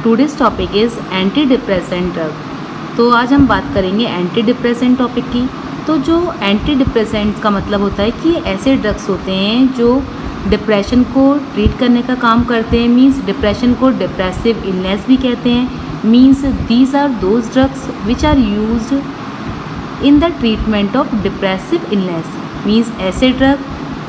Today's topic is anti depressant drug. तो आज हम बात करेंगे एंटी डिप्रेसेंट टॉपिक की। तो जो एंटी डिप्रेसेंट्स का मतलब होता है कि ऐसे ड्रग्स होते हैं जो डिप्रेशन को ट्रीट करने का काम करते हैं। मींस डिप्रेशन को डिप्रेसिव इलनेस भी कहते हैं। Means these are those drugs which are used in the treatment of depressive illness. Means ऐसे ड्रग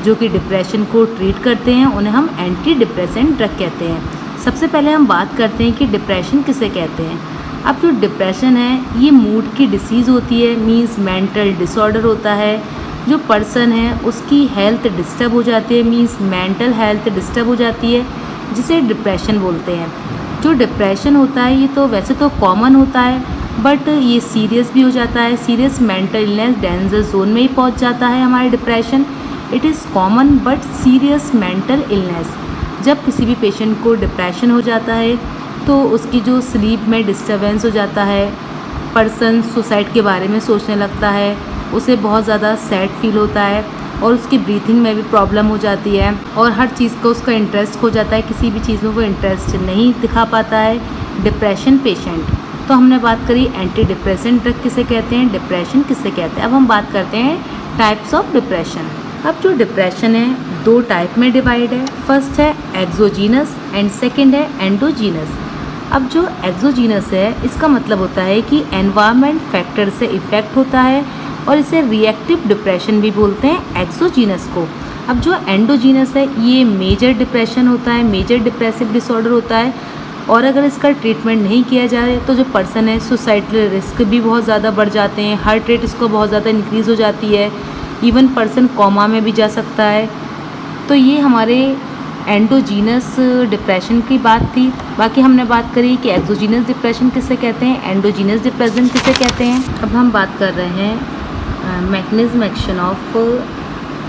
जो कि डिप्रेशन को ट्रीट करते हैं उन्हें हम एंटी डिप्रेसेंट ड्रग कहते हैं। सबसे पहले हम बात करते हैं कि डिप्रेशन किसे कहते हैं। अब जो डिप्रेशन है ये मूड की डिसीज़ होती है। मींस मेंटल डिसऑर्डर होता है। जो पर्सन है उसकी हेल्थ डिस्टर्ब हो जाती है। मींस मेंटल हेल्थ डिस्टर्ब हो जाती है, जिसे डिप्रेशन बोलते हैं। जो डिप्रेशन होता है ये तो वैसे तो कॉमन होता है, बट ये सीरियस भी हो जाता है। Serious mental illness danger zone में ही पहुंच जाता है हमारे depression. It is common but serious mental illness. जब किसी भी पेशेंट को डिप्रेशन हो जाता है तो उसकी जो स्लीप में डिस्टर्बेंस हो जाता है, पर्सन सुसाइड के बारे में सोचने लगता है, उसे बहुत ज़्यादा सैड फील होता है और उसकी ब्रीथिंग में भी प्रॉब्लम हो जाती है और हर चीज़ का उसका इंटरेस्ट खो जाता है। किसी भी चीज़ में वो इंटरेस्ट नहीं दिखा पाता है डिप्रेशन पेशेंट। तो हमने बात करी एंटी डिप्रेसेंट ड्रग किसे कहते हैं, डिप्रेशन किसे कहते हैं। अब हम बात करते हैं टाइप्स ऑफ डिप्रेशन। अब जो डिप्रेशन है दो टाइप में डिवाइड है। फर्स्ट है एक्सोजीनस एंड सेकंड है एंडोजीनस। अब जो एक्सोजीनस है इसका मतलब होता है कि एनवायरनमेंट फैक्टर से इफ़ेक्ट होता है और इसे रिएक्टिव डिप्रेशन भी बोलते हैं एक्सोजीनस को। अब जो एंडोजीनस है ये मेजर डिप्रेशन होता है, मेजर डिप्रेसिव डिसऑर्डर होता है और अगर इसका ट्रीटमेंट नहीं किया जाए तो जो पर्सन है सुसाइडल रिस्क भी बहुत ज़्यादा बढ़ जाते हैं। हार्ट रेट इसको बहुत ज़्यादा इंक्रीज़ हो जाती है। इवन पर्सन कोमा में भी जा सकता है। तो ये हमारे एंडोजीनस डिप्रेशन की बात थी। बाकी हमने बात करी कि एक्सोजीनस डिप्रेशन किसे कहते हैं, एंडोजीनस डिप्रेशन किसे कहते हैं। अब हम बात कर रहे हैं mechanism action of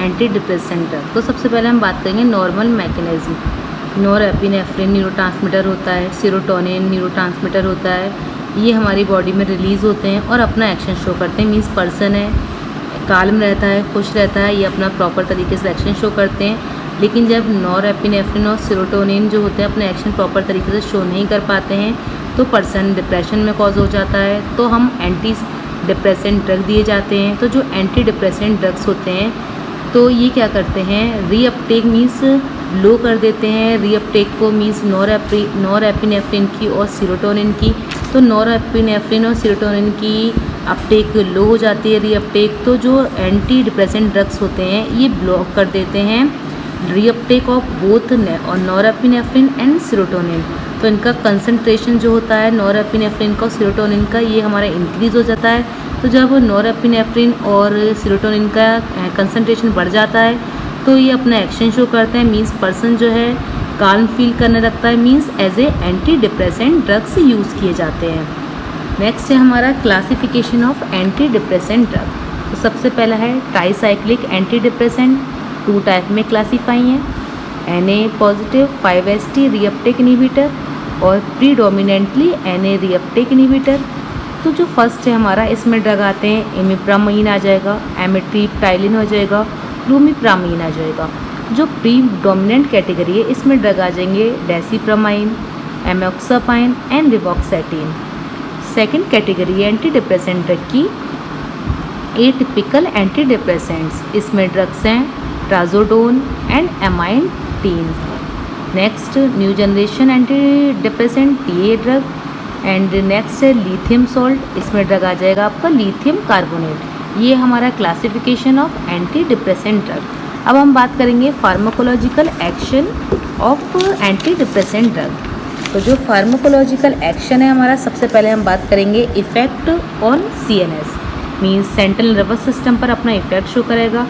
anti depressant drug. तो सबसे पहले हम बात करेंगे नॉर्मल मैकेनिज्म। नॉरएपिनेफ्रिन न्यूरोट्रांसमीटर होता है, सेरोटोनिन न्यूरोट्रांसमीटर होता है। ये हमारी बॉडी में रिलीज़ होते हैं और अपना एक्शन शो करते हैं। मीन्स पर्सन है काल्म रहता है, खुश रहता है, ये अपना प्रॉपर तरीके से एक्शन शो करते हैं। लेकिन जब नॉरएपिनेफ्रिन और सेरोटोनिन जो होते हैं अपने एक्शन प्रॉपर तरीके से शो नहीं कर पाते हैं तो पर्सन डिप्रेशन में कॉज हो जाता है। तो हम एंटी डिप्रेसेंट ड्रग दिए जाते हैं। तो जो एंटी डिप्रेसेंट ड्रग्स होते हैं तो ये क्या करते हैं, रीअपटेक मीन्स लो कर देते हैं। रीअपटेक को मीन्स नॉरएपिनेफ्रिन की और सेरोटोनिन की। तो नॉरएपिनेफ्रिन और सेरोटोनिन की अपटेक लो हो जाती है, रीअपटेक। तो जो एंटी डिप्रेसेंट ड्रग्स होते हैं ये ब्लॉक कर देते हैं reuptake of both norepinephrine and serotonin. तो इनका कंसंट्रेशन जो होता है नॉरएपिनेफ्रिन का और सेरोटोनिन का ये हमारा इंक्रीज़ हो जाता है। तो जब नॉरएपिनेफ्रिन और सेरोटोनिन का कंसंट्रेशन बढ़ जाता है तो ये अपना एक्शन शो करते हैं। मीन्स पर्सन जो है काल्म फील करने लगता है। Means as a anti depressant drugs use किए जाते हैं। नेक्स्ट है हमारा classification of anti depressant drug. तो सबसे पहला है ट्राईसाइक्लिक एंटी डिप्रेसेंट। 2 टाइप में क्लासीफाई हैं, Na positive 5-HT reuptake inhibitor और प्रीडोमिनेंटली Na रीअपटेक इनहिबिटर। तो जो फर्स्ट है हमारा इसमें ड्रग आते हैं इमिप्रामाइन आ जाएगा, एमिट्रिप्टाइलिन हो जाएगा, क्लोमिप्रामाइन आ जाएगा। जो प्रीडोमिनेंट कैटेगरी है इसमें ड्रग आ जाएंगे desipramine, amoxapine and reboxetine. Second category है एंटी डिप्रेसेंट ड्रग की एटिपिकल एंटी डिप्रेसेंट्स। इसमें ड्रग्स हैं trazodone and amineptine. Next new generation antidepressant TA drug and next है लिथियम सॉल्ट। इसमें ड्रग आ जाएगा आपका लिथियम कार्बोनेट। ये हमारा classification of anti depressant drug. अब हम बात करेंगे pharmacological action of anti depressant drug. तो जो फार्माकोलॉजिकल एक्शन है हमारा, सबसे पहले हम बात करेंगे effect on CNS। Means central nervous system पर अपना इफ़ेक्ट शो करेगा।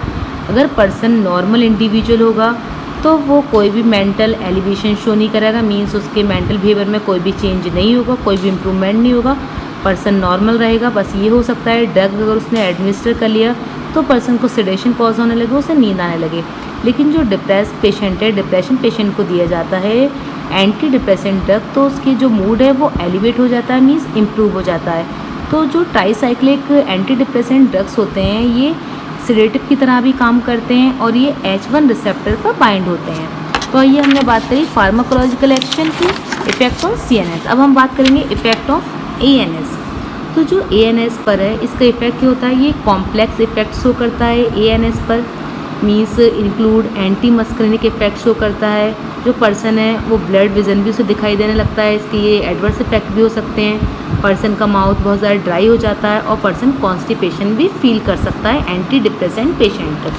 अगर पर्सन नॉर्मल इंडिविजुअल होगा तो वो कोई भी मेंटल एलिवेशन शो नहीं करेगा। मीन्स उसके मेंटल बिहेवियर में कोई भी चेंज नहीं होगा, कोई भी इम्प्रूवमेंट नहीं होगा, पर्सन नॉर्मल रहेगा। बस ये हो सकता है ड्रग अगर उसने एडमिनिस्टर कर लिया तो पर्सन को सेडेशन कॉज होने लगे, उसे नींद आने लगे। लेकिन जो डिप्रेस पेशेंट है, डिप्रेशन पेशेंट को दिया जाता है एंटी डिप्रेसेंट ड्रग, तो उसकी जो मूड है वो एलिवेट हो जाता है, मीन्स इम्प्रूव हो जाता है। तो जो ट्राईसाइक्लिक एंटी डिप्रेसेंट ड्रग्स होते हैं ये सेडेटिव की तरह भी काम करते हैं और ये H1 रिसेप्टर पर बाइंड होते हैं। तो ये हमने बात करी फार्माकोलॉजिकल एक्शन की। Effect of CNS। अब हम बात करेंगे इफेक्ट ऑफ ANS। तो जो ANS पर है इसका इफेक्ट क्या होता है, ये कॉम्प्लेक्स इफेक्ट शो करता है ANS पर, means include anti muscarinic effect show करता है। जो पर्सन है वो ब्लड विजन भी उसे दिखाई देने लगता है, इसके ये एडवर्स इफेक्ट भी हो सकते हैं। पर्सन का माउथ बहुत ज़्यादा ड्राई हो जाता है और पर्सन कॉन्स्टिपेशन भी फील कर सकता है anti depressant patient,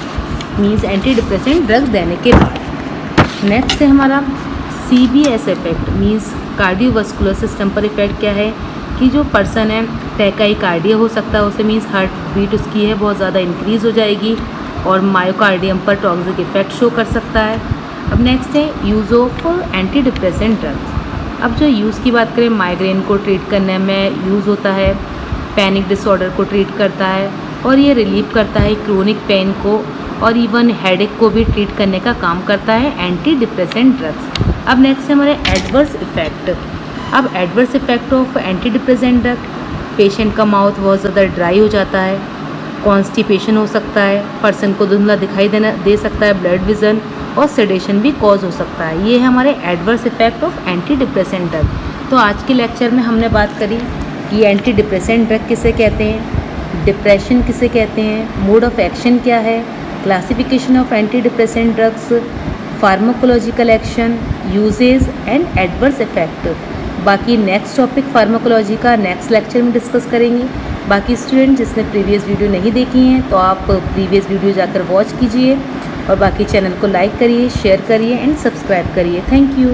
means anti depressant drug देने के बाद। नेक्स्ट है हमारा CVS effect, means cardiovascular system पर इफेक्ट क्या है कि जो पर्सन है टैकाइकार्डिया हो सकता है उसे, मीन्स हार्ट बीट उसकी है बहुत ज़्यादा इंक्रीज़ हो जाएगी और मायोकार्डियम पर टॉक्सिक इफेक्ट शो कर सकता है। अब नेक्स्ट है use of anti depressant drugs. अब जो यूज़ की बात करें, माइग्रेन को ट्रीट करने में यूज़ होता है, पैनिक डिसऑर्डर को ट्रीट करता है और ये रिलीव करता है क्रोनिक पेन को और इवन हेडेक को भी ट्रीट करने का काम करता है एंटी डिप्रेसेंट ड्रग्स। अब नेक्स्ट है हमारे एडवर्स इफेक्ट। अब adverse effect of anti depressant drug, patient का माउथ बहुत ज़्यादा ड्राई हो जाता है, कॉन्स्टिपेशन हो सकता है, पर्सन को धुंधला दिखाई दे सकता है, ब्लड विजन और सेडेशन भी कॉज हो सकता है। ये है हमारे adverse effect of anti depressant drug. तो आज के लेक्चर में हमने बात करी कि एंटी डिप्रेसेंट ड्रग किसे कहते हैं, डिप्रेशन किसे कहते हैं, मोड ऑफ एक्शन क्या है, classification of anti depressant drugs, pharmacological action, usages and adverse effect. बाकी नेक्स्ट टॉपिक फार्माकोलॉजी का नेक्स्ट लेक्चर में डिस्कस करेंगे। बाकी स्टूडेंट जिसने प्रीवियस वीडियो नहीं देखी हैं तो आप प्रीवियस वीडियो जाकर वॉच कीजिए और बाकी चैनल को लाइक करिए, शेयर करिए एंड सब्सक्राइब करिए। Thank you.